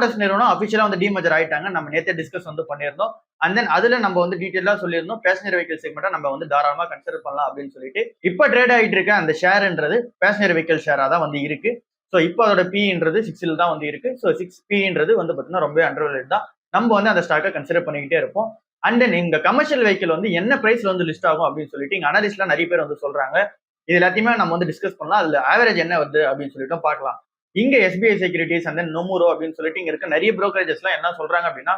Motors நிறுவனம் அபிஷியலா வந்து demerger ஆயிட்டாங்க. நம்ம நேத்தே டிஸ்கஸ் வந்து பண்ணியிருந்தோம். அண்ட் தென் அதுல நம்ம வந்து டீடைலா சொல்லியிருந்தோம் பேசஞ்சர் வெஹிக்கிள் செக்மெண்ட்டை நம்ம வந்து தாராளமா கன்சிடர் பண்ணலாம் அப்படின்னு சொல்லிட்டு. இப்ப ட்ரேட் ஆயிட்டு இருக்க அந்த ஷேர்ன்றது பேசஞ்சர் வெஹிக்கிள் ஷேரா தான் வந்து இருக்கு. ஸோ இப்போ அதோட பின்றது 6 தான் வந்து இருக்கு. ஸோ 6 பின்றது வந்து பார்த்தீங்கன்னா ரொம்ப அண்டர்வேல்யூட் தான். நம்ம வந்து அந்த ஸ்டாக்கை கன்சிடர் பண்ணிக்கிட்டே இருப்போம். அண்ட் தென் இந்த கமர்ஷியல் வெஹிக்கிள் வந்து என்ன பிரைஸ்ல வந்து லிஸ்ட் ஆகும் அப்படின்னு சொல்லிட்டு இங்க அனலிஸ்ட்லாம் நிறைய பேர் வந்து சொல்றாங்க. இது எல்லாத்தையுமே நம்ம வந்து டிஸ்கஸ் பண்ணலாம். அதுல ஆவரேஜ் என்ன வருது அப்படின்னு சொல்லிட்டு பார்க்கலாம். இங்க எஸ்பிஐ செக்யூரிட்டிஸ் அண்ட் தென் நொமுரோ அப்படின்னு சொல்லிட்டு இங்க இருக்க நிறைய புரோக்கரேஜஸ் எல்லாம் என்ன சொல்றாங்க அப்படின்னா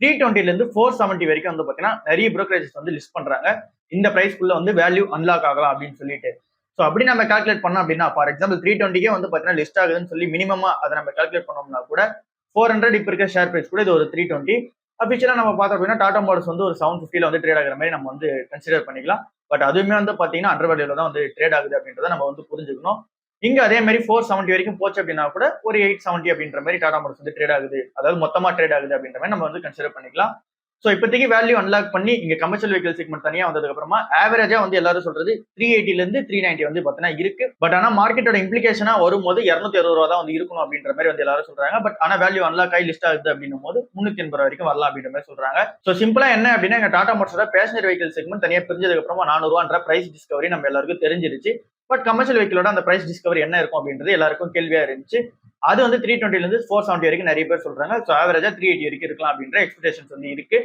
320 இருந்து 470 வரைக்கும் வந்து பாத்தீங்கன்னா நிறைய புரோக்கரேஜஸ் வந்து லிஸ்ட் பண்றாங்க. இந்த பிரைஸ்க்குள்ள வந்து வேல்யூ அன்லாக் ஆகலாம் அப்படின்னு சொல்லிட்டு. ஸோ அப்படி நம்ம கால்குலேட் பண்ணோம் அப்படின்னா ஃபார் எக்ஸாம்பிள் 320 வந்து பாத்தீங்கன்னா லிஸ்ட் ஆகுதுன்னு சொல்லி மினிமமா அதை நம்ம கால்குலேட் பண்ணோம்னா கூட 400 இப்ப இருக்க ஷேர் பிரைஸ் கூட இது ஒரு 320. அபிஷியலா நம்ம பார்த்தோம் அப்படின்னா டாடா மோட்டர்ஸ் வந்து ஒரு 750 வந்து ட்ரேட் ஆகிற மாதிரி நம்ம வந்து கன்சிடர் பண்ணிக்கலாம். பட் அதுவுமே வந்து பாத்தீங்கன்னா அண்டர் வேல்யூல தான் வந்து ட்ரேட் ஆகுது அப்படின்றத நம்ம வந்து புரிஞ்சுக்கணும். இங்க அதே மாதிரி 470 வரைக்கும் போச்சு அப்படின்னா கூட ஒரு 870 அப்படின்ற மாதிரி டாடா மோட்டர்ஸ் வந்து ட்ரேட் ஆகுது, அதாவது மொத்தமா ட்ரேட் ஆகுது அப்படின்ற மாதிரி நம்ம வந்து கன்சிடர் பண்ணிக்கலாம். ஸோ இப்போதைக்கு வேல்யூ அன்லாக் பண்ணி இங்க கமர்ஷியல் வெஹிக்கிள் செக்மெண்ட் தனியா வந்ததுக்கு அப்புறமா ஆவரேஜா வந்து எல்லாரும் சொல்றது 380 இருந்து 390 வந்து பாத்தீங்கன்னா இருக்கு. பட் ஆனா மார்க்கெட்டோட இம்ப்ளிகேஷனா வரும்போது 260 ரூபா தான் வந்து இருக்கணும் அப்படின்ற மாதிரி வந்து எல்லாரும் சொல்றாங்க. பட் ஆனா வேல்யூ அன்லாக் ஆகி லிஸ்ட் ஆகுது அப்படின்னும் போது 380 வரைக்கும் வரலாம் அப்படின்ற மாதிரி சொல்றாங்க. ஸோ சிம்பிளா என்ன அப்படின்னா எங்க டாடா மோட்டர்ஸோட பேசஞ்சர் வெஹிக்கிள் செக்மெண்ட் தனியா பிரிஞ்சதுக்கு அப்புறமா 400 ரூபான்ற பிரைஸ் டிஸ்கவரி நம்ம எல்லாருக்கும் தெரிஞ்சிருச்சு. பட் கமர்ஷியல் வெஹிக்கிளோட அந்த பிரைஸ் டிஸ்கவரி என்ன இருக்கும் அப்படின்றது எல்லாருக்கும் கேள்வியா இருந்துச்சு. அது வந்து 320 இருந்து 470 வரைக்கும் நிறைய பேர் சொல்றாங்க. ஸோ ஆவரேஜா 380 வரைக்கும் இருக்கலாம் அப்படின்ற எக்ஸ்பெக்டேஷன்ஸ் வந்து இருக்கு.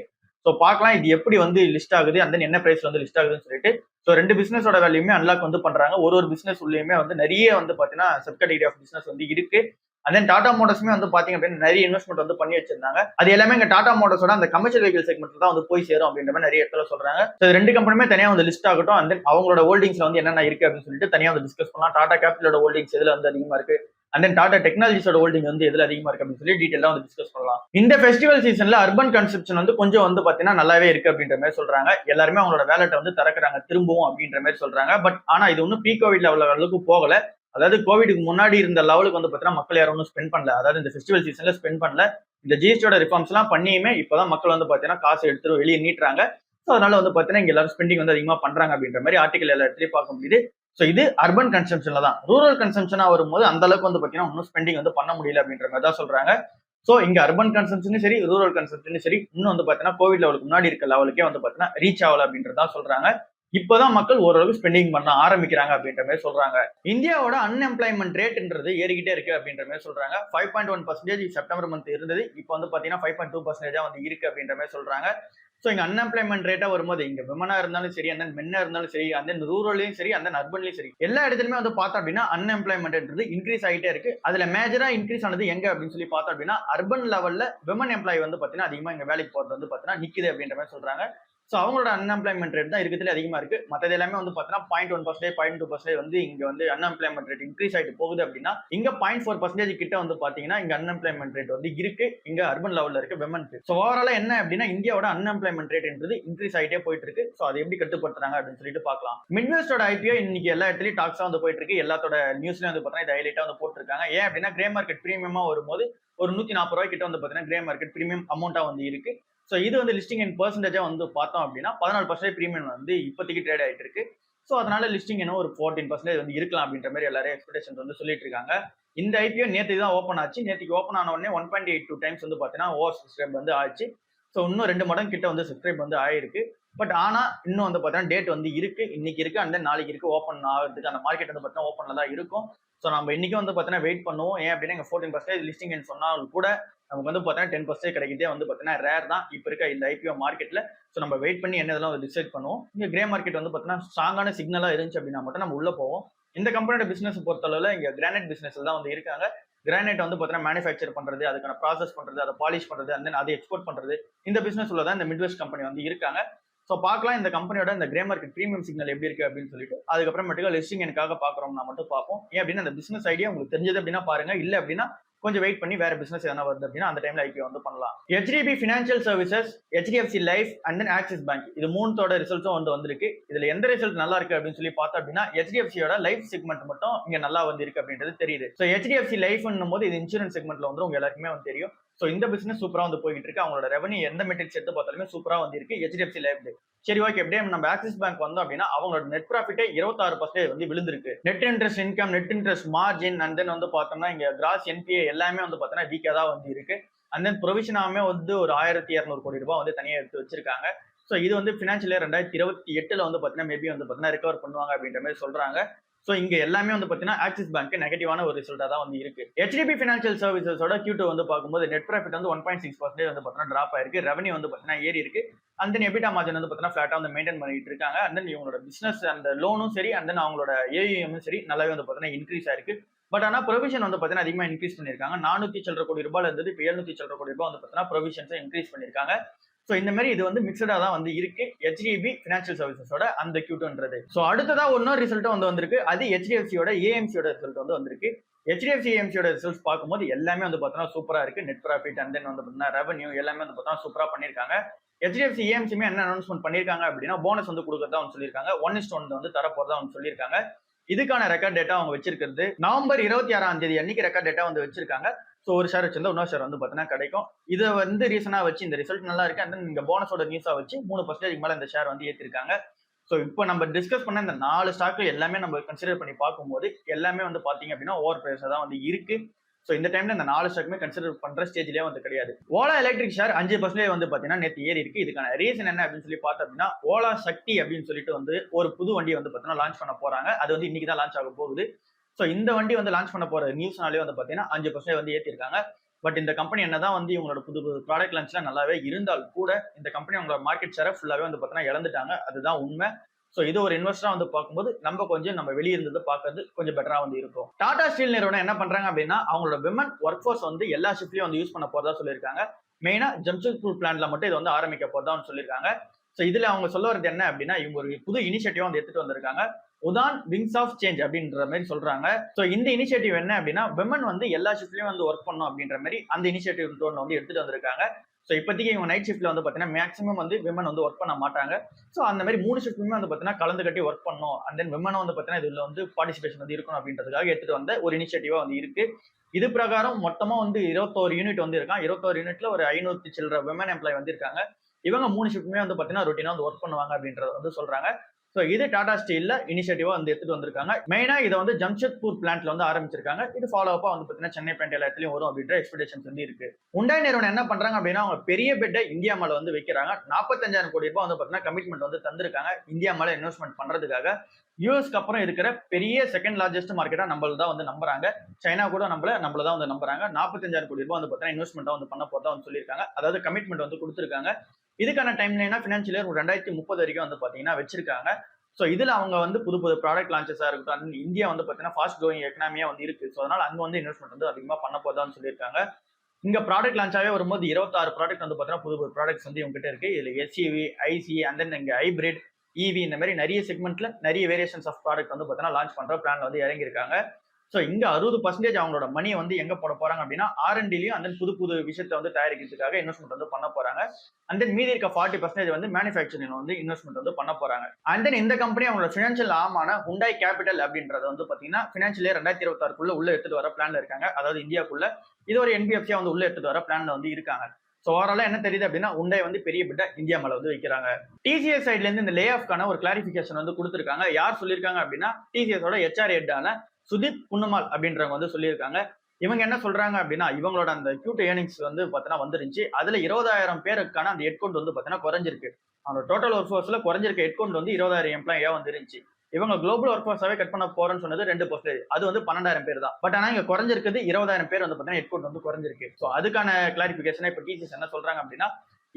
ஸோ பார்க்கலாம் இது எப்படி வந்து லிஸ்ட் ஆகுது அந்த என்ன பிரைஸ்ல வந்து லிஸ்ட் ஆகுதுன்னு சொல்லிட்டு. ஸோ 2 பிசினஸோட வேல்யூமே அன்லாக் வந்து பண்றாங்க. ஒரு பிசினஸ் உள்ளேயுமே வந்து நிறைய வந்து பாத்தீங்கன்னா சப் கேட்டகரி ஆஃப் பிசினஸ் வந்து இருக்கு. அண்ட் தென் டாடா மோட்டர்ஸ்மே வந்து பாத்தீங்க அப்படின்னா நிறைய இன்வெஸ்ட்மெண்ட் வந்து பண்ணி வச்சிருந்தாங்க. அது எல்லாமே இங்க டாடா மோட்டர்ஸோட அந்த கமர்ஷியல் வெஹிக்கிள் செக்மெண்ட் தான் வந்து போய் சேரும் அப்படின்ற மாதிரி நிறைய இடத்துல சொல்றாங்க. ஸோ 2 கம்பெனியுமே தனியா வந்து லிஸ்ட் ஆகட்டும். அண்ட் தென் அவங்களோட ஹோல்டிங்ஸ்ல வந்து என்னென்ன இருக்கு அப்படின்னு சொல்லிட்டு தனியா வந்து டிஸ்கஸ் பண்ணலாம். டாடா கேபிட்டலோட ஹோல்டிங்ஸ் எதுல வந்து அதிகமா இருக்கு, அண்ட் தென் டாடா டெக்னாலஜிஸோட ஹோல்டிங் வந்து எதுல அதிகமா இருக்கு அப்படின்னு சொல்லி டீடைலா வந்து டிஸ்கஸ் பண்ணலாம். இந்த ஃபெஸ்டிவல் சீசன்ல அர்பன் கன்சப்ஷன் வந்து கொஞ்சம் வந்து பாத்தீங்கன்னா நல்லாவே இருக்கு அப்படின்ற மாதிரி சொல்றாங்க. எல்லாருமே அவங்களோட வேலட்டை வந்து திறக்கிறாங்க திரும்பவும் அப்படின்ற மாதிரி சொல்றாங்க. பட் ஆனா இது ஒன்னும் ப்ரீ கோவிட் லெவல் அளவுக்கு போகல. அதாவது கோவிடுக்கு முன்னாடி இருந்த லெவலுக்கு வந்து பாத்தீங்கன்னா மக்கள் யாரும் ஒன்றும் ஸ்பெண்ட் பண்ணல. அதாவது இந்த ஃபெஸ்டிவல் சீசன்ல ஸ்பெண்ட் பண்ணல. இந்த ஜிஎஸ்டியோட ரிஃபார்ம்ஸ் எல்லாம் பண்ணியுமே இப்பதான் மக்கள் வந்து பாத்தீங்கன்னா காசு எடுத்து வெளியே நீட்டுறாங்க. ஸோ அதனால வந்து பாத்தீங்கன்னா இங்க எல்லாரும் ஸ்பெண்டிங் வந்து அதிகமா பண்றாங்க அப்படின்ற மாதிரி ஆர்டிகல் எல்லா இடத்துலயும் பார்க்க முடியுது. ஸோ இது அர்பன் கன்சம்ஷன்ல தான். ரூரல் கன்சம்ஷனா வரும்போது அந்த அளவுக்கு வந்து பாத்தீங்கன்னா இன்னும் ஸ்பெண்டிங் வந்து பண்ண முடியல அப்படின்ற மாதிரி தான் சொல்றாங்க. ஸோ இங்க அர்பன் கன்சம்ஷனும் சரி ரூரல் கன்சம்ஷனும் சரி இன்னும் வந்து பாத்தீங்கன்னா கோவிட் லெவலுக்கு முன்னாடி இருக்க லெவலுக்கே வந்து பாத்தீங்கன்னா ரீச் ஆகல அப்படின்றதா சொல்றாங்க. இப்பதான் மக்கள் ஓரளவுக்கு ஸ்பெண்டிங் பண்ண ஆரம்பிக்கிறாங்க அப்படின்ற மாதிரி சொல்றாங்க. இந்தியாவோட அன்எம்ப்ளாய்மெண்ட் ரேட்ன்றது ஏறிக்கிட்டே இருக்கு அப்படின்ற மாதிரி சொல்றாங்க. 5.1% செப்டம்பர் மந்த் இருந்தது. இப்போ வந்து பாத்தீங்கன்னா 5.2% வந்து இருக்கு அப்படின்ற மாதிரி சொல்றாங்க. ஸோ இங்க அன்எம்ப்ளாய்மெண்ட் ரேட்டா வரும்போது இங்க விமனா இருந்தாலும் சரி, அந்த மென்னா இருந்தாலும் சரி, அந்த ரூரல்லையும் சரி, அந்த அர்பன்லயும் சரி, எல்லா இடத்துலயுமே வந்து பார்த்தோம் அப்படின்னா அன்எம்ப்ளாய்மெண்ட்ன்றது இன்க்ரீஸ் ஆகிட்டே இருக்கு. அதுல மேஜரா இன்க்ரீஸ் ஆனது எங்க அப்படின்னு சொல்லி பார்த்தோம் அப்படின்னா அர்பன் லெவல்ல விமன் எம்ப்ளாய் வந்து பாத்தீங்கன்னா அதிகமா இங்க வேலைக்கு போறது வந்து பாத்தீங்கன்னா நிக்குது அப்படின்ற மாதிரி சொல்றாங்க. ஸோ அவங்களோட அன்எம்ப்ளாய்மெண்ட் ரேட் தான் இருக்கிறதுல அதிகமா இருக்கு. மற்றது எல்லாமே வந்து பார்த்தீங்கன்னா 0.1%, 0.2% வந்து இங்க வந்து அன்எம்ப்ளாய்மெண்ட் ரேட் இன்க்ரீஸ் ஆகிட்டு போகுது அப்படின்னா இங்க 0.4% கிட்ட வந்து பாத்தீங்கன்னா இங்க அன்எம்ப்ளாய்மெண்ட் ரேட் வந்து இருக்கு இங்க அர்பன் லெவல்ல இருக்கு விமனுக்கு. ஸோ ஓவராலா என்ன அப்படின்னா இந்தியாவோட அன்எம்ப்ளாய்மெண்ட் ரேட்ன்றது இன்க்ரீஸ் ஆகிட்டே போயிட்டு இருக்கு. ஸோ அதை எப்படி கட்டுப்படுத்துறாங்க அப்படின்னு சொல்லிட்டு பார்க்கலாம். மிட்வெஸ்டோட ஐபிஓ இன்னைக்கு எல்லா இடத்துலயும் டாக்ஸா வந்து போயிட்டு இருக்கு. எல்லாத்தோட நியூஸ்லயும் வந்து பார்த்தீங்கன்னா இதை ஹைலைட்டா வந்து போட்டிருக்காங்க. ஏன் அப்படின்னா கிரே மார்க்கெட் பிரீமியமா வரும்போது ஒரு 140 ரூபாய் கிட்ட வந்து பார்த்தீங்கன்னா கிரே மார்க்கெட் பிரீமியம் அமௌண்டா வந்து இருக்கு. ஸோ இது வந்து லிஸ்டிங் இன் பெர்சன்டேஜா வந்து பார்த்தோம் அப்படின்னா 14% பிரீமியம் வந்து இப்போதைக்கு ட்ரேட் ஆகிட்டு இருக்கு. ஸோ அதனால லிஸ்டிங் என்ன ஒரு 14% வந்து இருக்கலாம் அப்படின்ற மாதிரி எல்லாரும் எக்ஸ்பெக்டேஷன் வந்து சொல்லிட்டு இருக்காங்க. இந்த ஐபிஓ நேற்று தான் ஓப்பன் ஆச்சு. நேற்றுக்கு ஓப்பன் ஆன உடனே 1.82 டைம்ஸ் வந்து பார்த்தீங்கன்னா ஓவர் சப்ஸ்கிரைப் வந்து ஆச்சு. ஸோ இன்னும் 2 மடங்கு கிட்ட வந்து சப்ஸ்கிரைப் வந்து ஆயிருக்கு. பட் ஆனா இன்னும் வந்து பார்த்தீங்கன்னா டேட் வந்து இருக்கு. இன்னைக்கு இருக்கு அந்த நாளைக்கு இருக்கு ஓப்பன் ஆகிறதுக்கு. அந்த மார்க்கெட் வந்து பார்த்தீங்கன்னா ஓப்பன்ல தான் இருக்கும். ஸோ நம்ம இன்னைக்கு வந்து பார்த்தீங்கன்னா வெயிட் பண்ணுவோம். ஏன் அப்படின்னா இங்க 14% லிஸ்டிங் சொன்னாலும் கூட நமக்கு வந்து பார்த்தீங்கன்னா 10% கிடைக்கிறதே வந்து பார்த்தீங்கன்னா ரேர் தான் இப்போ இருக்க இந்த ஐபிஓ மார்க்கெட்ல. ஸோ நம்ம வெயிட் பண்ணி என்ன இதெல்லாம் டிசைட் பண்ணுவோம். இங்க கிரே மார்க்கெட் வந்து பார்த்தீங்கன்னா ஸ்ட்ராங்கான சிக்னலா இருந்துச்சு அப்படின்னா மட்டும் நம்ம உள்ள போவோம். இந்த கம்பெனியோட பிசினஸ் பொறுத்தளவுல இங்க கிரானைட் பிசினஸ்ல தான் வந்து இருக்காங்க. கிரானைட் வந்து பார்த்தீங்கன்னா மேனுஃபேக்சர் பண்றது, அதுக்கான ப்ராசஸ் பண்றது, அதை பாலிஷ் பண்றது, அண்ட் தென் அதை எக்ஸ்போர்ட் பண்றது, இந்த பிசினஸ் உள்ளதான் இந்த மிட்வெஸ்ட் கம்பெனி வந்து இருக்காங்க. ஸோ பார்க்கலாம் இந்த கம்பெனியோட இந்த கிரே மார்க்கெட் பிரீமியம் சிக்னல் எப்படி இருக்கு அப்படின்னு சொல்லிட்டு. அதுக்கப்புறமேட்டுக்கு லிஸ்டிங் எனக்காக பாக்குறோம்னா மட்டும் பார்ப்போம். ஏன் அப்படின்னா அந்த பிசினஸ் ஐடியா உங்களுக்கு தெரிஞ்சது அப்படின்னா பாருங்க. இல்ல அப்படின்னா கொஞ்சம் வெயிட் பண்ணி வேற பிசினஸ் எதனா வருது அப்படின்னா அந்த டைம்ல ஐபிஓ வந்து பண்ணலாம். HDB financial services, HDFC life and then axis bank இது மூணோட ரிசல்ட்ஸும் வந்து வந்திருக்கு. இதுல எந்த ரிசல்ட் நல்லா இருக்கு அப்படின்னு சொல்லி பார்த்தோம் அப்படின்னா HDFCயோட லைஃப் செக்மெண்ட் மட்டும் இங்க நல்லா வந்து இருக்கு அப்படின்றது தெரியுது. ஸோ HDFC லைஃப்னும் போது இது இன்சூரன்ஸ் செக்மெண்ட்ல வந்து உங்க எல்லாருக்குமே வந்து தெரியும். ஸோ இந்த பிசினஸ் சூப்பரா வந்து போயிட்டு இருக்கு. அவங்களோட ரெவன்யூ எந்த மெட்ரிக்ஸ் எடுத்து பார்த்தாலுமே சூப்பரா வந்து இருக்கு HDFC லைஃப். சரி ஓகே எப்படியே நம்ம ஆக்சிஸ் பேங்க் வந்தோம் அப்படின்னா அவங்களோட நெட் ப்ராஃபிட்டே 26% வந்து விழுந்திருக்கு. Net interest income, net interest margin and then வந்து பார்த்தோம்னா இங்க கிராஸ் என்பிஏ எல்லாமே வந்து பார்த்தோம்னா வீக்கா தான் வந்து இருக்கு. அண்ட் தென் ப்ரொவிஷனாமே வந்து ஒரு 1200 கோடி ரூபாய் வந்து தனியாக எடுத்து வச்சிருக்காங்க. ஸோ இது வந்து ஃபினான்ஷியல் இயர் 2028 வந்து பார்த்தீங்கன்னா மேபி வந்து பார்த்தீங்கன்னா ரெக்கவர் பண்ணுவாங்க அப்படின்ற மாதிரி சொல்றாங்க. ஸோ இங்க எல்லாமே வந்து பார்த்தீங்கன்னா ஆக்சிஸ் பேங்க் நெகட்டிவான ஒரு ரிசல்ட்டா தான் வந்து இருக்கு. HDB ஃபினான்ஷியல் சர்வீசஸோட Q2 வந்து பார்க்கும்போது நெட் ப்ராஃபிட் வந்து 1.6% வந்து பார்த்தீங்கன்னா டிராப் ஆயிருக்கு. ரெவன்யூ வந்து பார்த்தீங்கன்னா ஏறி இருக்கு. அண்ட் தென் எபிட்டா மார்ஜின் வந்து பார்த்தீங்கன்னா ஃபிளாட்டா வந்து மெயின்டைன் பண்ணிட்டு இருக்காங்க. அண்ட் தென் இவங்களோட பிசினஸ் அந்த லோனும் சரி, அண்ட் தென் அவங்களோட ஏயுஎம் சரி நல்லாவே வந்து பார்த்தீங்கன்னா இன்க்ரீஸ் ஆயிருக்கு. பட் ஆனா ப்ரொவிஷன் வந்து பார்த்தீங்கன்னா அதிகமாக இன்க்ரீஸ் பண்ணிருக்காங்க. 400 சில்லற கோடி ரூபாயில இருந்தது இப்போ 700 சில்லற கோடி ரூபாய் வந்து பார்த்தீங்கன்னா ப்ரொவிஷன்ஸை இன்க்ரீஸ் பண்ணிருக்காங்க. ஸோ இந்த மாதிரி இது வந்து மிக்சடா தான் வந்து இருக்கு HDB ஃபினான்ஷியல் சர்வீசஸோட அந்த Q2ன்றது. ஸோ அடுத்ததா இன்னொரு ரிசல்ட்டும் வந்து வந்திருக்கு. அது HDFCயோட AMCயோட ரிசல்ட் வந்து வந்திருக்கு. HDFC AMCயோட ரிசல்ட்ஸ் பார்க்கும்போது எல்லாமே வந்து பார்த்தீங்கன்னா சூப்பரா இருக்கு. நெட் ப்ராஃபிட் அண்ட் தென் வந்து பார்த்தீங்கன்னா ரெவன்யூ எல்லாமே வந்து பார்த்தீங்கன்னா சூப்பரா பண்ணிருக்காங்க. HDFC AMCமே என்ன அனௌன்ஸ்மெண்ட் பண்ணிருக்காங்க அப்படின்னா போனஸ் வந்து கொடுக்கறதா வந்து சொல்லியிருக்காங்க. 1:1 வந்து தரப்போறதா வந்து சொல்லியிருக்காங்க. இதுக்கான ரெக்கார்ட் டேட்டா அவங்க வச்சிருக்கிறது நவம்பர் 26ஆம் தேதி அன்னைக்கு ரெக்கார்ட் டேட்டா வந்து வச்சிருக்காங்க. ஸோ ஒரு ஷேர் வச்சிருந்தா இன்னொரு ஷேர் வந்து பார்த்தீங்கன்னா கிடைக்கும். இதை வந்து ரீசனா வச்சு இந்த ரிசல்ட் நல்லா இருக்கு. அண்ட் இந்த போனஸோட நியூஸா வச்சு 3% மேல இந்த ஷேர் வந்து ஏற்றிருக்காங்க. ஸோ இப்போ நம்ம டிஸ்கஸ் பண்ண இந்த 4 ஸ்டாக் எல்லாமே நம்ம கன்சிடர் பண்ணி பார்க்கும்போது எல்லாமே வந்து பாத்தீங்க அப்படின்னா ஓவர் பிரைஸா தான் வந்து இருக்கு. ஸோ இந்த டைம்ல இந்த 4 ஸ்டாக்குமே கன்சிடர் பண்ற ஸ்டேஜ்லேயே வந்து கிடையாது. ஓலா எலக்ட்ரிக் ஷேர் 5% வந்து பாத்தீங்கன்னா நேற்று ஏறி இருக்கு. இதுக்கான ரீசன் என்ன அப்படின்னு சொல்லி பார்த்தோம் அப்படின்னா ஓலா சக்தி அப்படின்னு சொல்லிட்டு வந்து ஒரு புது வண்டி வந்து பாத்தீங்கன்னா லான்ச் பண்ண போறாங்க. அது வந்து இன்னைக்கு தான் லான்ச் ஆக போகுது. ஸோ இந்த வண்டி வந்து லான்ச் பண்ண போற நியூஸ்னாலே வந்து பாத்தீங்கன்னா 5% வந்து ஏற்றிருக்காங்க. பட் இந்த கம்பெனி என்னதான் வந்து இவங்களோட புது புது ப்ராடக்ட் லான்ச்ல நல்லாவே இருந்தால் கூட இந்த கம்பெனி அவங்களோட மார்க்கெட் ஷேரை ஃபுல்லாவே வந்து பாத்தீங்கன்னா இழந்துட்டாங்க. அதுதான் உண்மை. ஸோ இது ஒரு இன்வெஸ்டரா வந்து பார்க்கும்போது நம்ம வெளியே இருந்தது பார்க்கறது கொஞ்சம் பெட்டரா வந்து இருக்கும். டாடா ஸ்டீல் நிறுவனம் என்ன பண்றாங்க அப்படின்னா அவங்களோட விமன் ஒர்க் ஃபோர்ஸ் வந்து எல்லா ஷிப்லயும் வந்து யூஸ் பண்ண போறதா சொல்லியிருக்காங்க. மெயினா ஜம்ஷெட்பூர் பிளான்ட்ல மட்டும் இது வந்து ஆரம்பிக்க போறதா சொல்லியிருக்காங்க. ஸோ இதுல அவங்க சொல்ல வரது என்ன அப்படின்னா இவங்க ஒரு புது இனிஷியேட்டிவ் வந்து எடுத்துட்டு வந்திருக்காங்க. உதான் விங்ஸ் ஆஃப் சேஞ்ச் அப்படின்ற மாதிரி சொல்றாங்க. ஸோ இந்த இனிஷியேட்டிவ் என்ன அப்படின்னா விமன் வந்து எல்லா ஷிப்லயும் வந்து ஒர்க் பண்ணும் அப்படின்ற மாதிரி அந்த இனிஷியேட்டிவ் வந்து எடுத்துட்டு வந்திருக்காங்க. ஸோ இப்போதைக்கு இவங்க நைட் ஷிஃப்ட்ல வந்து பார்த்தீங்கன்னா மேக்ஸிமம் வந்து விமன் வந்து ஒர்க் பண்ண மாட்டாங்க. ஸோ அந்த மாதிரி 3 ஷிஃப்ட்லுமே வந்து பார்த்தீங்கன்னா கலந்து கட்டி ஒர்க் பண்ணணும். அண்ட் தென் விமனும் வந்து பார்த்தீங்கன்னா இதுல வந்து பார்ட்டிசிபேஷன் வந்து இருக்கணும் அப்படின்றதுக்காக எடுத்துட்டு வந்த ஒரு இனிஷியேட்டிவா வந்து இருக்கு. இது பிரகாரம் மொத்தமா வந்து 21 யூனிட் வந்து இருக்கான். 21 யூனிட்ல ஒரு 500 சில்லற விமன் எம்ப்ளாய் வந்து இருக்காங்க. இவங்க 3 ஷிஃப்ட்டுமே வந்து பார்த்தீங்கன்னா ரொட்டீனா வந்து ஒர்க் பண்ணுவாங்க அப்படின்றத வந்து சொல்றாங்க. ஸோ இது டாடா ஸ்டீல்ல இனிஷியேட்டிவா வந்து எடுத்துட்டு வந்திருக்காங்க. மெயினா இதை வந்து ஜம்ஷெட்பூர் பிளான்ட்ல வந்து ஆரம்பிச்சிருக்காங்க. இது ஃபாலோ அப்பா வந்து பார்த்தீங்கன்னா சென்னை பிளான்ட் எல்லா இடத்துலயும் வரும் அப்படின்ற எக்ஸ்பெக்டேஷன்ஸ் வந்து இருக்கு. உண்டாய் நிறுவனம் என்ன பண்றாங்க அப்படின்னா அவங்க பெரிய பெட்டை இந்தியா மேல வந்து வைக்கிறாங்க. 45,000 கோடி ரூபாய் வந்து பார்த்தீங்கன்னா கமிட்மெண்ட் வந்து தந்திருக்காங்க இந்தியா மேல இன்வெஸ்ட்மெண்ட் பண்றதுக்காக. யூஎஸ்க்கு அப்புறம் இருக்கிற பெரிய செகண்ட் லார்ஜஸ்ட் மார்க்கெட்டா நம்மள தான் வந்து நம்புறாங்க. சைனா கூட நம்மள தான் வந்து நம்புறாங்க. 45,000 கோடி ரூபாய் வந்து பார்த்தீங்கன்னா இன்வெஸ்ட்மெண்ட் வந்து பண்ண போறதா வந்து சொல்லியிருக்காங்க. அதாவது கமிட்மெண்ட் வந்து கொடுத்துருக்காங்க. இதுக்கான டைம் லைனா ஃபினான்ஷியல் இயர் 2030 வரைக்கும் வந்து பாத்தீங்கன்னா வச்சிருக்காங்க. ஸோ இதுல அவங்க வந்து புது புது ப்ராடக்ட் லான்ச்சஸா இருக்கட்டும், இந்தியா வந்து பாத்தீங்கன்னா ஃபாஸ்ட் க்ரோயிங் எக்கனாமியா வந்து இருக்கு. ஸோ அதனால அங்க வந்து இன்வெஸ்ட்மெண்ட் வந்து அதிகமா பண்ண போதான்னு சொல்லியிருக்காங்க. இங்க ப்ராடக்ட் லான்ச்சாவே வரும்போது 26 ப்ராடக்ட் வந்து பாத்தீங்கன்னா புது புது ப்ராடக்ட்ஸ் வந்து இவங்க கிட்ட இருக்கு. இதுல எஸ்யூவி, ஐசி அண்ட் தென் இங்க ஹைபிரிட், இவி இந்த மாதிரி நிறைய செக்மெண்ட்ல நிறைய வேரியேஷன்ஸ் ஆஃப் ப்ராடக்ட் வந்து பாத்தீங்கன்னா லான்ச் பண்ற பிளான்ல வந்து இறங்கியிருக்காங்க. ஸோ இங்க 60% அவங்களோட மணியை வந்து எங்க போட போறாங்க அப்படின்னா R&Dலயும் அந்த புது புது விஷயத்தை வந்து தயாரிக்கிறதுக்காக இன்வெஸ்ட்மெண்ட் வந்து பண்ண போறாங்க. அண்ட் தென் மீதி இருக்க 40% வந்து மேனுஃபேக்சரிங் வந்து இன்வெஸ்ட்மெண்ட் வந்து பண்ண போறாங்க. அண்ட் தென் இந்த கம்பெனி அவங்களோட ஃபினான்ஷியல் ஆமான ஹுண்டாய் கேபிட்டல் அப்படின்றது வந்து பாத்தீங்கன்னா ஃபினான்ஷியல் இயர் 2026 உள்ள எடுத்துட்டு வர பிளான்ல இருக்காங்க. அதாவது இந்தியாக்குள்ள இது ஒரு NBFC வந்து உள்ள எடுத்துட்டு வர பிளான்ல வந்து இருக்காங்க. ஸோ ஓவராலா என்ன தெரியுது அப்படின்னா உண்டாய் வந்து பெரிய பிட்ட இந்தியா மேல வந்து வைக்கிறாங்க. TCS சைட்ல இருந்து இந்த லே ஆஃப்கான ஒரு கிளாரிபிகேஷன் வந்து கொடுத்துருக்காங்க. யார் சொல்லியிருக்காங்க அப்படின்னா TCSோட HR ஹெட்டான சுதீப் புன்னமால் அப்படின்றவங்க வந்து சொல்லியிருக்காங்க. இவங்க என்ன சொல்றாங்க அப்படின்னா இவங்களோட அந்த Q2 ஏர்னிங்ஸ் வந்து பாத்தீங்கன்னா வந்துருந்துச்சு. அதுல 20,000 பேருக்கான அந்த ஹெட் கவுண்ட் வந்து பாத்தீங்கன்னா குறைஞ்சிருக்கு. அவங்களோட டோட்டல் ஒர்க் ஃபோர்ஸ்ல குறைஞ்சிருக்க ஹெட் கவுண்ட் வந்து 20,000 எம்ப்ளாயா வந்து இருந்துச்சு. இவங்க குளோபல் ஒர்க் ஃபோர்ஸாவே கட் பண்ண போறேன்னு சொன்னது 2%. அது வந்து 12,000 பேர் தான். பட் ஆனா இங்க குறைஞ்சிருக்குது 20,000 பேர் வந்து பாத்தீங்கன்னா ஹெட் கவுண்ட் வந்து குறைஞ்சிருக்கு. ஸோ அதுக்கான கிளாரிபிகேஷனா இப்ப TCS என்ன சொல்றாங்க அப்படின்னா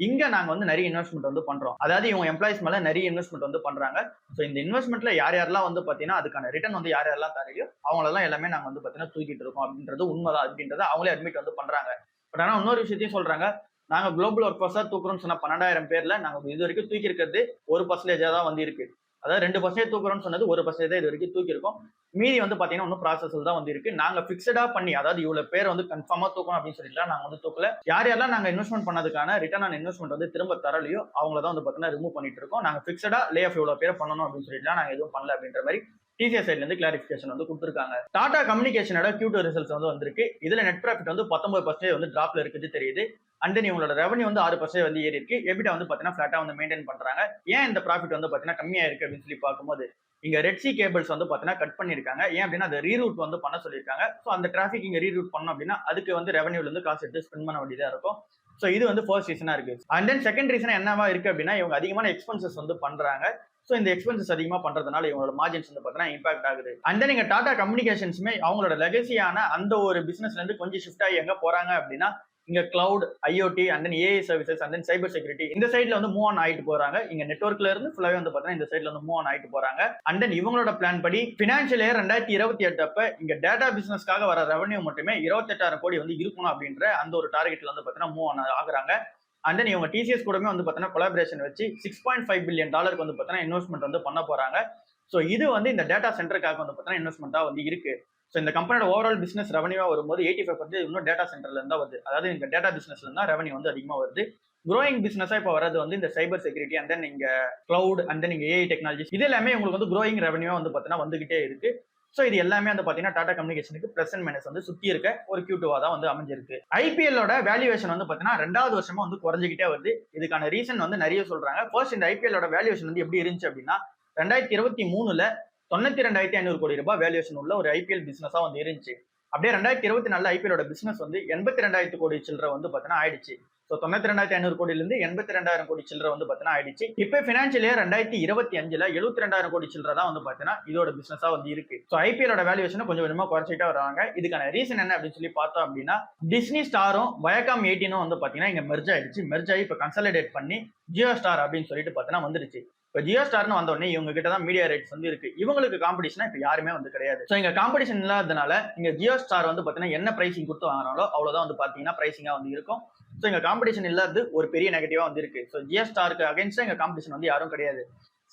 இங்க நாங்க வந்து நிறைய இன்வெஸ்ட்மெண்ட் வந்து பண்றோம். அதாவது இவங்க எம்ப்ளாயிஸ் மேல நிறைய இன்வெஸ்ட்மெண்ட் வந்து பண்றாங்க. ஸோ இந்த இன்வெஸ்ட்மெண்ட்ல யாரெல்லாம் வந்து பாத்தீங்கன்னா அதுக்கான ரிட்டர்ன் வந்து யாரெல்லாம் தரையோ அவங்களெல்லாம் எல்லாமே நாங்க வந்து பாத்தீங்கன்னா தூக்கிட்டு இருக்கோம் அப்படின்றது உண்மைதான் அப்படின்றத அவங்களே அட்மிட் வந்து பண்றாங்க. பட் ஆனா இன்னொரு விஷயத்தையும் சொல்றாங்க. நாங்க குளோபல் ஒர்க் ஃபோர்ஸா தூக்குறோம்னு சொன்ன 12,000 பேர்ல நாங்க இது வரைக்கும் தூக்கி இருக்கிறது 1% தான் வந்து இருக்கு. அதாவது 2% தூக்குறோம்னு சொன்னது 1% தான் இது வரைக்கும் தூக்கி இருக்கோம். மீதி வந்து பாத்தீங்கன்னா இன்னும் ப்ராசஸ் தான் வந்து இருக்கு. நாங்க பிக்சடா பண்ணி அதாவது இவ்வளவு பேர் வந்து கன்ஃபார்மா தூக்கணும் அப்படின்னு சொல்லிட்டு நாங்க வந்து தூக்கல. யாரெல்லாம் நாங்க இன்வெஸ்ட்மெண்ட் பண்ணதுக்கான ரிட்டர்ன் ஆன் இன்வெஸ்ட்மெண்ட் வந்து திரும்ப தரலையோ அவங்கள தான் வந்து பாத்தீங்கன்னா ரிமூவ் பண்ணிட்டு இருக்கோம். நாங்க பிக்சடா லே ஆஃப் இவ்வளவு பேர் பண்ணணும் அப்படின்னு சொல்லிட்டு நாங்க எதுவும் பண்ணல அப்படின்ற மாதிரி TCS சைட்ல இருந்து கிளாரிபிகேஷன் வந்து கொடுத்துருக்காங்க. டாடா கம்யூனிகேஷனோட Q2 ரிசல்ட்ஸ் வந்து வந்திருக்கு. இதுல நெட் ப்ராஃபிட் வந்து 19% வந்து டிராப்ல இருக்குது தெரியுது. அண்ட் தென் இவங்களோட ரெவன்யூ வந்து 6% வந்து ஏறி இருக்கு. எபிட்டா வந்து பாத்தீங்கன்னா ஃபிளாட்டா வந்து மெயின்டைன் பண்றாங்க. ஏன் இந்த ப்ராஃபிட் வந்து பாத்தீங்கன்னா கம்மியா இருக்கு அப்படின்னு சொல்லி பார்க்கும்போது இங்க ரெட் சி கேபிள்ஸ் வந்து பாத்தீங்கன்னா கட் பண்ணிருக்காங்க. ஏன் அப்படின்னா அதை ரீரூட் வந்து பண்ண சொல்லியிருக்காங்க. ஸோ அந்த டிராஃபிக் இங்க ரீரூட் பண்ணோம் அப்படின்னா அதுக்கு வந்து ரெவன்யூல இருந்து காசு எடுத்து ஸ்பெண்ட் பண்ண வேண்டியதா இருக்கும். ஸோ இது வந்து ஃபர்ஸ்ட் ரீசனா இருக்கு. அண்ட் தென் செகண்ட் ரீசன் என்னவா இருக்கு அப்படின்னா இவங்க அதிகமான எக்ஸ்பென்சஸ் வந்து பண்றாங்க. ஸோ இந்த எக்ஸ்பென்சஸ் அதிகமாக பண்றதுனால இவங்களோட மார்ஜின்ஸ் வந்து பார்த்தீங்கன்னா இம்பாக்ட் ஆகுது. அண்ட் தென் இங்க டாடா கம்யூனிகேஷன்ஸுமே அவங்களோட லெகசியான அந்த ஒரு பிசினஸ்ல இருந்து கொஞ்சம் ஷிஃப்ட் ஆகி எங்க போறாங்க அப்படின்னா இங்க cloud, IoT and then AI services and then cyber security இந்த சைட்ல வந்து மூவ் ஆன் ஆயிட்டு போறாங்க. இங்க நெட்வொர்க்ல இருந்து ஃபுல்லாவே வந்து பாத்தீங்கன்னா இந்த சைட்ல வந்து மூவ் ஆன் ஆயிட்டு போறாங்க. அண்ட் தென் இவங்களோட பிளான் படி பினான்சியல் இயர் 2028 அப்ப இங்க டேட்டா பிசினஸ்க்காக வர ரெவன்யூ மட்டுமே 28,000 கோடி வந்து இருக்கணும் அப்படின்ற அந்த ஒரு டார்கெட்ல வந்து பாத்தீங்கன்னா மூவ் ஆன் ஆகுறாங்க. அண்ட் தென் இவங்க டிசிஎஸ் கூடமே வந்து பாத்தீங்கன்னா கொலாபரேஷன் வச்சு $6.5 பில்லியன் வந்து பாத்தீங்கன்னா இன்வெஸ்ட்மெண்ட் வந்து பண்ண போறாங்க. ஸோ இது வந்து இந்த டேட்டா சென்டருக்காக வந்து பாத்தீங்கன்னா இன்வெஸ்ட்மெண்டா வந்து இருக்கு. ஸோ இந்த கம்பெனியோட ஓவரால் பிசினஸ் ரெவன்யூவா வரும்போது 85% இன்னும் டேட்டா சென்டர்ல இருந்தா வருது. அதாவது இந்த டேட்டா பிசினஸ்ல இருந்தா ரெவன்யூ வந்து அதிகமா வருது. க்ரோயிங் பிசினஸா இப்போ வரது வந்து இந்த சைபர் செக்யூரிட்டி அண்ட் தென் இங்க கிளவுட் அண்ட் தென் இங்க ஏஐ டெக்னாலஜிஸ் இது எல்லாமே உங்களுக்கு வந்து க்ரோயிங் ரெவன்யூவா வந்து பாத்தீங்கன்னா வந்துகிட்டே இருக்கு. ஸோ இது எல்லாமே வந்து பாத்தீங்கன்னா டாடா கம்யூனிகேஷனுக்கு பிளஸ் அண்ட் மைனஸ் வந்து சுத்தி இருக்க ஒரு Q2வா தான் வந்து அமைஞ்சிருக்கு. ஐபிஎல்லோட வேல்யூவேஷன் வந்து பாத்தீங்கன்னா 2வது வருஷமா வந்து குறைஞ்சிக்கிட்டே வருது. இதுக்கான ரீசன் வந்து நிறைய சொல்றாங்க. ஃபர்ஸ்ட் இந்த ஐபிஎல்லோட வேல்யூவேஷன் வந்து எப்படி இருந்துச்சு அப்படின்னா 2023ல 92,500 கோடி ரூபாய் வேல்யூவேஷன் உள்ள ஒரு ஐபிஎல் பிசினஸா வந்து இருந்துச்சு. அப்படியே 2024 ஐபிஎலோட பிசினஸ் வந்து 82,000 கோடி சில்லற வந்து பாத்தீங்கன்னா ஆயிடுச்சு. ஸோ 92,500 கோடியில இருந்து 82,000 கோடி சில்லற வந்து பாத்தீங்கன்னா ஆயிடுச்சு. இப்போ பினான்சியல் இயர் 2025ல 72,000 கோடி சில்லற தான் வந்து பாத்தீங்கன்னா இதோட பிசினஸா வந்து இருக்கு. ஸோ ஐபிஎலோட வேல்யூவேஷன் கொஞ்சம் கொஞ்சமா குறைச்சிட்டே வராங்க. இதுக்கான ரீசன் என்ன அப்படின்னு சொல்லி பார்த்தோம் அப்படின்னா டிஸ்னி ஸ்டாரும் வயகாம் 18 வந்து பாத்தீங்கன்னா இங்க மெர்ஜ் ஆயிடுச்சு. மெர்ஜ் ஆகி இப்போ கன்சாலிடேட் பண்ணி ஜியோ ஸ்டார் அப்படின்னு சொல்லிட்டு பாத்தீங்கன்னா வந்துருச்சு. இப்போ ஜியோ ஸ்டார்னு வந்த உடனே இவங்க கிட்ட தான் மீடியா ரைட்ஸ் வந்து இருக்கு. இவங்களுக்கு காம்படிஷனா இப்போ யாருமே வந்து கிடையாது. ஸோ இங்க காம்படிஷன் இல்லாததுனால இங்க ஜியோ ஸ்டார் வந்து பாத்தீங்கன்னா என்ன பிரைசிங் கொடுத்து வாங்குறாங்களோ அவ்வளவுதான் வந்து பாத்தீங்கன்னா பிரைசிங்கா வந்து இருக்கும். ஸோ இங்க காம்படிஷன் இல்லாதது ஒரு பெரிய நெகட்டிவா வந்து இருக்கு. ஸோ ஜியோ ஸ்டாருக்கு அகைன்ஸ்டா இங்க காம்படிஷன் வந்து யாரும் கிடையாது.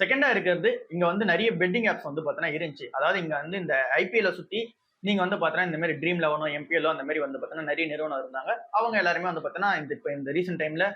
செகண்டா இருக்கிறது இங்க வந்து நிறைய பெட்டிங் ஆப்ஸ் வந்து பாத்தீங்கன்னா இருந்துச்சு. அதாவது இங்க வந்து இந்த ஐபிஎல்ல சுத்தி நீங்க வந்து பாத்தீங்கன்னா இந்த மாதிரி ட்ரீம் லெவனோ எம்பிஎல்லோ அந்த மாதிரி வந்து பாத்தீங்கன்னா நிறைய நிறுவனம் இருந்தாங்க. அவங்க எல்லாருமே வந்து பாத்தீங்கன்னா இந்த ரீசென்ட் டைம்ல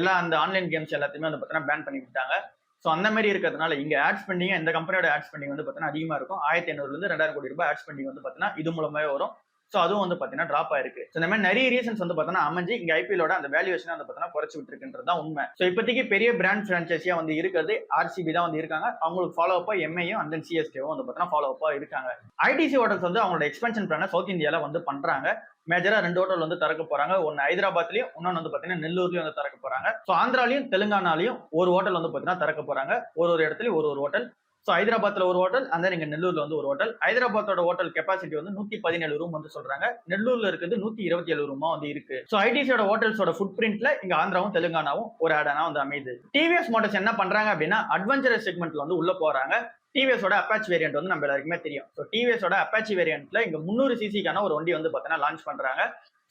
எல்லா அந்த ஆன்லைன் கேம்ஸ் எல்லாத்தையுமே வந்து பாத்தீங்கன்னா பேன் பண்ணி விட்டாங்க. ஸோ அந்த மாதிரி இருக்கிறதுனால இங்க ஆட் ஸ்பெண்டிங் இந்த கம்பெனியோட ஆட் ஸ்பெண்டிங் வந்து பாத்தீங்கன்னா அதிகமா இருக்கும். 1,500 இருந்து 2,000 கோடி ரூபாய் ஆட் ஸ்பெண்டிங் வந்து பாத்தீங்கன்னா இது மூலமாவே வரும். ஸோ அதுவும் வந்து பாத்தீங்கன்னா டிராப் ஆயிருக்கு. ஸோ இந்த மாதிரி நிறைய ரீசன்ஸ் வந்து பாத்தீங்கன்னா அமைஞ்சு இங்க ஐபிஎலோட அந்த வேல்யூவேஷன் வந்து பாத்தீங்கன்னா குறைச்சு விட்டுருக்குன்றது தான் உண்மை. ஸோ இப்போதைக்கு பெரிய பிராண்ட் பிரான்ச்சைஸியா வந்து இருக்கிறது ஆர்சிபி தான் வந்து இருக்காங்க. அவங்களுக்கு ஃபாலோ அப்பா எம்ஐயும் அண்ட் தென் சிஎஸ்கேவும் வந்து பாத்தீங்கன்னா ஃபாலோ அப்பா இருக்காங்க. ஐடிசி ஹோட்டல்ஸ் வந்து அவங்களோட எக்ஸ்பென்ஷன் பிளான சவுத் இந்தியால வந்து பண்றாங்க. மேஜரா 2 ஹோட்டல் வந்து திறக்க போறாங்க. ஒன்னு ஹைதராபாத்லயும் இன்னொன்னு வந்து பாத்தீங்கன்னா நெல்லூர்லயும் வந்து திறக்க போறாங்க. ஸோ ஆந்திராலையும் தெலுங்கானாலையும் ஒரு ஹோட்டல் வந்து பாத்தீங்கன்னா திறக்க போறாங்க. ஒரு இடத்துலயும் ஒரு ஹோட்டல். ஸோ ஹைதராபாத்ல ஒரு ஹோட்டல் அந்த இங்க நெல்லூர்ல வந்து ஒரு ஹோட்டல். ஹைதராபாத்தோட ஹோட்டல் கெப்பாசிட்டி வந்து 117 ரூம் வந்து சொல்றாங்க. நெல்லூர்ல இருக்கிறது 127 ரூமா வந்து இருக்கு. ஸோ ஐடிசியோட ஹோட்டல்ஸோட ஃபுட் பிரிண்ட்ல இங்க ஆந்திராவும் தெலுங்கானாவும் ஒரு ஆடானா வந்து அமையுது. டிவிஎஸ் மோட்டர்ஸ் என்ன பண்றாங்க அப்படின்னா அட்வென்ச்சரஸ் செக்மெண்ட்ல வந்து உள்ள போறாங்க. டிவிஎஸோட அப்பாச்சி வேரியன்ட் வந்து நம்ம எல்லாருக்குமே தெரியும். ஸோ டிவிஎஸோட அப்பாச்சி வேரியன்ட்ல இங்க 300 சிசிக்கான ஒரு வண்டி வந்து பாத்தீங்கன்னா லான்ச் பண்றாங்க.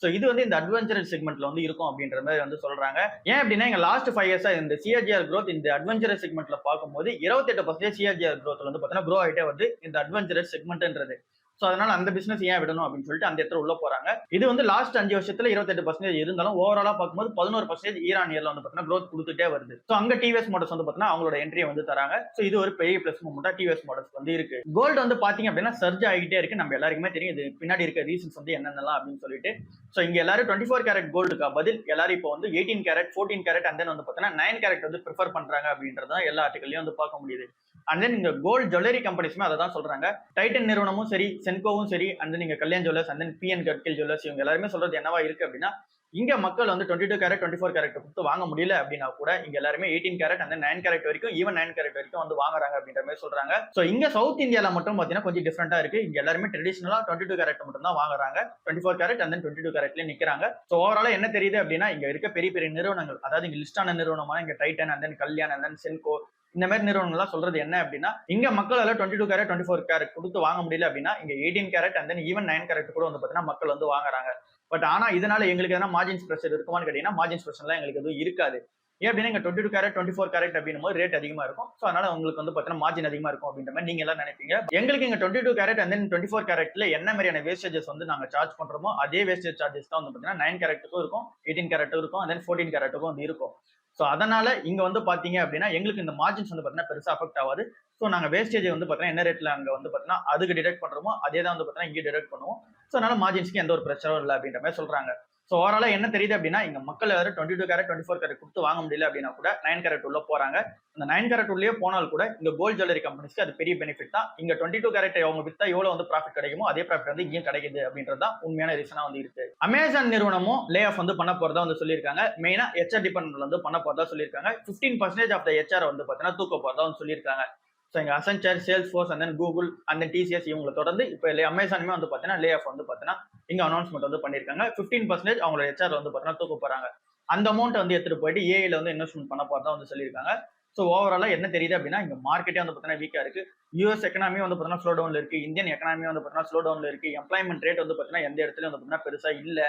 ஸோ இது வந்து இந்த அட்வென்ச்சரஸ் செக்மெண்ட்ல வந்து இருக்கும் அப்படின்ற மாதிரி வந்து சொல்றாங்க. ஏன் அப்படின்னா எங்க லாஸ்ட் 5 இயர்ஸா இந்த சிஆர்ஜிஆர் க்ரோத் இந்த அட்வென்ச்சரஸ் செக்மெண்ட்ல பார்க்கும்போது 28% சிஆர்ஜிஆர் க்ரோத் வந்து பாத்தீங்கன்னா க்ரோ ஆகிட்டே வருது இந்த அட்வென்ச்சரஸ் செக்மெண்ட்ன்றது. ஸோ அதனால அந்த பிசினஸ் ஏன் விடணும் அப்படின்னு சொல்லிட்டு அந்த இடத்துல உள்ள போறாங்க. இது வந்து லாஸ்ட் 5 வருஷத்துல 28% இருந்தாலும் ஓவராலா பார்க்கும்போது 11% இயர் ஆன் இயர்ல வந்து பாத்தீங்கன்னா க்ரோத் கொடுத்துட்டே வருது. ஸோ அங்க டிவிஎஸ் மோட்டர்ஸ் வந்து பாத்தீங்கன்னா அவங்களோட என்ட்ரியை வந்து தராங்க. ஸோ இது ஒரு பெரிய பிளஸ் மூமெண்டா டிவிஎஸ் மோட்டர்ஸ் வந்து இருக்கு. கோல்டு வந்து பாத்தீங்க அப்படின்னா சர்ஜ் ஆகிட்டே இருக்கு. நம்ம எல்லாருக்குமே தெரியும் இது பின்னாடி இருக்க ரீசன்ஸ் வந்து என்னென்னலாம் அப்படின்னு சொல்லிட்டு. ஸோ இங்க எல்லாரும் 24 கேரட் கோல்டுக்கு பதில் எல்லாரும் இப்போ வந்து 18 கேரட் 14 கேரட் அண்ட் தென் வந்து பாத்தீங்கன்னா 9 கேரட் வந்து ப்ரிஃபர் பண்றாங்க அப்படின்றத எல்லா ஆர்டிகல்லையும் வந்து பார்க்க முடியுது. அண்ட் தென் இந்த கோல்டு ஜுவல்லரி கம்பெனிஸுமே அதை தான் சொல்றாங்க. டைட்டன் நிறுவனமும் சரி சென்கோவும் சரி அண்ட் தென் நீங்க Kalyan jewellers and then PN Gadgil jewellers இவங்க எல்லாருமே சொல்றது என்னவா இருக்கு அப்படின்னா இங்க மக்கள் வந்து 22 கேரட் 24 கேரட் கொடுத்து வாங்க முடியல அப்படின்னா கூட இங்க எல்லாருமே 18 கேரட் அந்த 9 கேரட் வரைக்கும் ஈவன் 9 கேரட் வரைக்கும் வந்து வாங்குறாங்க அப்படின்ற மாதிரி சொல்றாங்க. சோ இங்க சவுத் இந்தியால மட்டும் பாத்தீங்கன்னா கொஞ்சம் டிஃபரெண்டா இருக்கு. இங்க எல்லாருமே ட்ரெடிஷனலா 22 கேரட் மட்டும் தான் வாங்குறாங்க. 24 கேரட் அந்த 22 கேரட்லயே நிக்கிறாங்க. சோ ஓவராலா என்ன தெரியுது அப்படின்னா இங்க இருக்க பெரிய பெரிய நிறுவனங்கள் அதாவது இங்க லிஸ்டான நிறுவனமான இங்க Titan and then Kalyan and then Senco இந்த மாதிரி நிறுவனங்கள்லாம் சொல்றது என்ன அப்படின்னா இங்க மக்களால 22 கேரட் 24 கேரட் கொடுத்து வாங்க முடியல அப்படின்னா இங்க 18 carat and then even 9 carrot கூட வந்து பாத்தீங்கன்னா மக்கள் வந்து வாங்குறாங்க. பட் ஆனா இதனால எங்களுக்கு எதனா மார்ஜின்ஸ் பிரஷர் இருக்குமான்னு கேட்டீங்கன்னா மார்ஜின்ஸ் பிரஷர்லாம் எங்களுக்கு எதுவும் இருக்காது. ஏன் அப்படின்னா இங்க 22 கேரட் 24 கேரட் அப்படின்னும் போது ரேட் அதிகமா இருக்கும். ஸோ அதனால உங்களுக்கு வந்து பாத்தீங்கன்னா மார்ஜின் அதிகமா இருக்கும் அப்படின்ற மாதிரி நீங்க எல்லாம் நினைப்பீங்க. எங்களுக்கு இங்க 22 கேரட் அண்ட் தென் 24 கேரட்ல என்ன மாதிரியான வேஸ்டேஜஸ் வந்து நாங்க சார்ஜ் பண்றோமோ அதே வேஸ்டேஜ் சார்ஜஸ் தான் வந்து பாத்தீங்கன்னா 9 கேரட்டுக்கும் இருக்கும் 18 கேரட்டும் இருக்கும் அண்ட் தென் 14 கேரட்டுக்கும் வந்து இருக்கும். ஸோ அதனால இங்க வந்து பாத்தீங்க அப்படின்னா எங்களுக்கு இந்த மார்ஜின்ஸ் வந்து பாத்தீங்கன்னா பெருசா அஃபெக்ட் ஆகாது. ஸோ நாங்க வேஸ்டேஜ் வந்து பாத்தீங்கன்னா என்ன ரேட்ல அங்க வந்து பாத்தீங்கன்னா அதுக்கு டிடெக்ட் பண்றோமோ அதே தான் வந்து பாத்தீங்கன்னா இங்கே டிடெக்ட் பண்ணுவோம். ஸோ அதனால மார்ஜின்ஸ்க்கு எந்த ஒரு பிரச்சனையும் இல்லை அப்படின்ற மாதிரி சொல்றாங்க. ஸோ ஓவராலா என்ன தெரியுது அப்படின்னா இங்க மக்கள் யாரும் 22 கேரட் 24 கேரட் கொடுத்து வாங்க முடியல அப்படின்னா கூட 9 கேரட் உள்ள போறாங்க. அந்த 9 கேரட் உள்ளே போனால் கூட இங்க கோல்ட் ஜுவல்லரி கம்பெனிஸ்க்கு அது பெரிய பெனிஃபிட் தான். இங்க 22 கேரட் அவங்க வித்தா எவ்வளவு வந்து ப்ராஃபிட் கிடைக்குமோ அதே ப்ராஃபிட் வந்து இங்கேயும் கிடைக்குது அப்படின்றது தான் உண்மையான ரீசனா வந்து இருக்கு. அமேசான் நிறுவனமும் லே ஆஃப் வந்து பண்ண போறதா வந்து சொல்லியிருக்காங்க. மெயினா HR டிபார்ட்மெண்ட்ல வந்து பண்ண போறதா சொல்லியிருக்காங்க. 15% ஆஃப் த HR வந்து பாத்தீங்கன்னா தூக்க போறதா வந்து சொல்லியிருக்காங்க. ஸோ இங்க Accenture, Salesforce and then Google and then TCS இவங்களை தொடர்ந்து இப்போ அமேசானுமே வந்து பார்த்தீங்கன்னா லே ஆஃப் வந்து பார்த்தீங்கன்னா இங்க அனௌன்ஸ்மெண்ட் வந்து பண்ணியிருக்காங்க. 15% அவங்களோட HR வந்து பார்த்தீங்கன்னா தூக்க போறாங்க. அந்த அமௌண்ட் வந்து எடுத்துட்டு போயிட்டு ஏஐல வந்து இன்வெஸ்ட்மெண்ட் பண்ண போறதா வந்து சொல்லியிருக்காங்க. ஸோ ஓவராலா என்ன தெரியுது அப்படின்னா இங்க மார்க்கெட்டே வந்து பார்த்தீங்கன்னா வீக்கா இருக்கு. US எக்கனாமி வந்து பார்த்தீங்கன்னா ஸ்லோ டவுன்ல இருக்கு. இந்தியன் எக்கனாமி வந்து பார்த்தீங்கன்னா ஸ்லோ டவுன்ல இருக்கு. எம்ப்ளாய்மெண்ட் ரேட் வந்து பார்த்தீங்கன்னா எந்த இடத்துலயும் வந்து பார்த்தீங்கன்னா பெருசா இல்ல.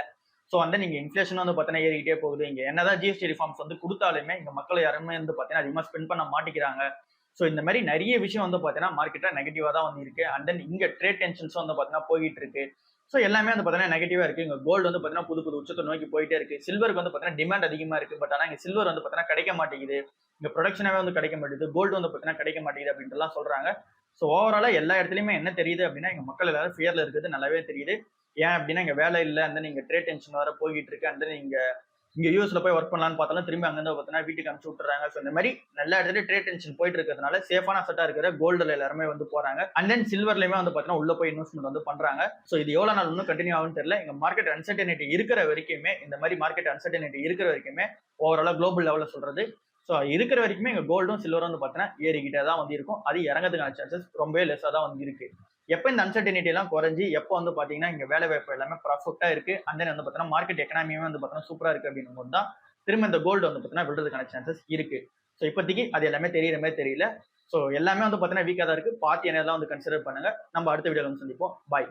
ஸோ வந்து நீங்க இன்ஃபிளேஷன் வந்து பார்த்தீங்கன்னா ஏறிக்கிட்டே போகுது. இங்க என்னதான் GST ரிஃபார்ம்ஸ் வந்து கொடுத்தாலுமே இங்க மக்கள் யாருமே வந்து பார்த்தீங்கன்னா அதிகமா ஸ்பெண்ட் பண்ண மாட்டேங்கிறாங்க. ஸோ இந்த மாதிரி நிறைய விஷயம் வந்து பார்த்தீங்கன்னா மார்க்கெட்டில் நெகட்டிவாக தான் வந்து இருக்கு. அண்ட் தென் இங்கே ட்ரேட் டென்ஷன்ஸ் வந்து பார்த்தீங்கன்னா போயிட்டு இருக்கு. ஸோ எல்லாமே வந்து பார்த்தீங்கன்னா நெகட்டிவாக இருக்கு. இங்கே கோல்டு வந்து பார்த்தீங்கன்னா புது புது உச்சத்தை நோக்கி போயிட்டே இருக்கு. சில்வருக்கு வந்து பார்த்தீங்கன்னா டிமாண்ட் அதிகமாக இருக்கு. பட் ஆனால் இங்கே சில்வர் வந்து பார்த்தீங்கன்னா கிடைக்க மாட்டேங்குது. இங்கே ப்ரொடக்ஷனாவே வந்து கிடைக்க மாட்டேங்குது. கோல்டு வந்து பார்த்தீங்கன்னா கிடைக்க மாட்டேங்குது அப்படின்ட்டுலாம் சொல்றாங்க. ஸோ ஓவராலா எல்லா இடத்துலையுமே என்ன தெரியுது அப்படின்னா இங்கே மக்கள் எல்லாரும் ஃபியர்ல இருக்கிறது நல்லாவே தெரியுது. ஏன் அப்படின்னா இங்கே வேலை இல்லை. அந்த இங்கே ட்ரேட் டென்ஷன் வர போயிட்டு இருக்கு. அந்த இங்க யூஎஸ்ல போய் ஒர்க் பண்ணலாம்னு பார்த்தாலும் திரும்பி அங்கிருந்து பார்த்தீங்கன்னா வீட்டுக்கு அனுப்பிச்சு விட்டுறாங்க. ஸோ இந்த மாதிரி எல்லா இடத்துலயும் ட்ரேட் டென்ஷன் போயிட்டு இருக்கிறதுனால சேஃபான அசட்டா இருக்கிற கோல்டுல எல்லாருமே வந்து போறாங்க. அண்ட் தென் சில்வர்லயுமே வந்து பார்த்தீங்கன்னா உள்ள போய் இன்வெஸ்ட்மெண்ட் வந்து பண்றாங்க. ஸோ இது எவ்வளவு நாள் இன்னும் கண்டினியூ ஆகும்னு தெரியல. இங்க மார்க்கெட் அன்சர்டனிட்டி இருக்கிற வரைக்குமே இந்த மாதிரி மார்க்கெட் அன்சர்டனிட்டி இருக்கிற வரைக்குமே ஓவராலா குளோபல் லெவலில் சொல்றது. ஸோ இருக்கிற வரைக்குமே இங்க கோல்டும் சில்வரும் வந்து பார்த்தீங்கன்னா ஏறிக்கிட்டே தான் வந்து இருக்கும். அது இறங்கிறதுக்கான சான்சஸ் ரொம்பவே லெஸ்ஸாக தான் வந்து இருக்கு. எப்போ இந்த அன்சர்டனிட்டி எல்லாம் குறைஞ்சி எப்போ வந்து பாத்தீங்கன்னா இங்க வேலை வாய்ப்பு எல்லாமே ப்ராஃபிட்டா இருக்கு. அண்ட் தென் வந்து பார்த்தீங்கன்னா மார்க்கெட் எக்கனாமியுமே வந்து பார்த்தீங்கன்னா சூப்பரா இருக்கு அப்படின்னும் போது தான் திரும்ப இந்த கோல்டு வந்து பார்த்தீங்கன்னா விழுறதுக்கான சான்சஸ் இருக்கு. ஸோ இப்போதைக்கு அது எல்லாமே தெரியற மாதிரி தெரியல. ஸோ எல்லாமே வந்து பார்த்தீங்கன்னா வீக்காக தான் இருக்கு. பார்த்து என்னதான் வந்து கன்சிடர் பண்ணுங்க. நம்ம அடுத்த வீடியோல வந்து சந்திப்போம். பாய்.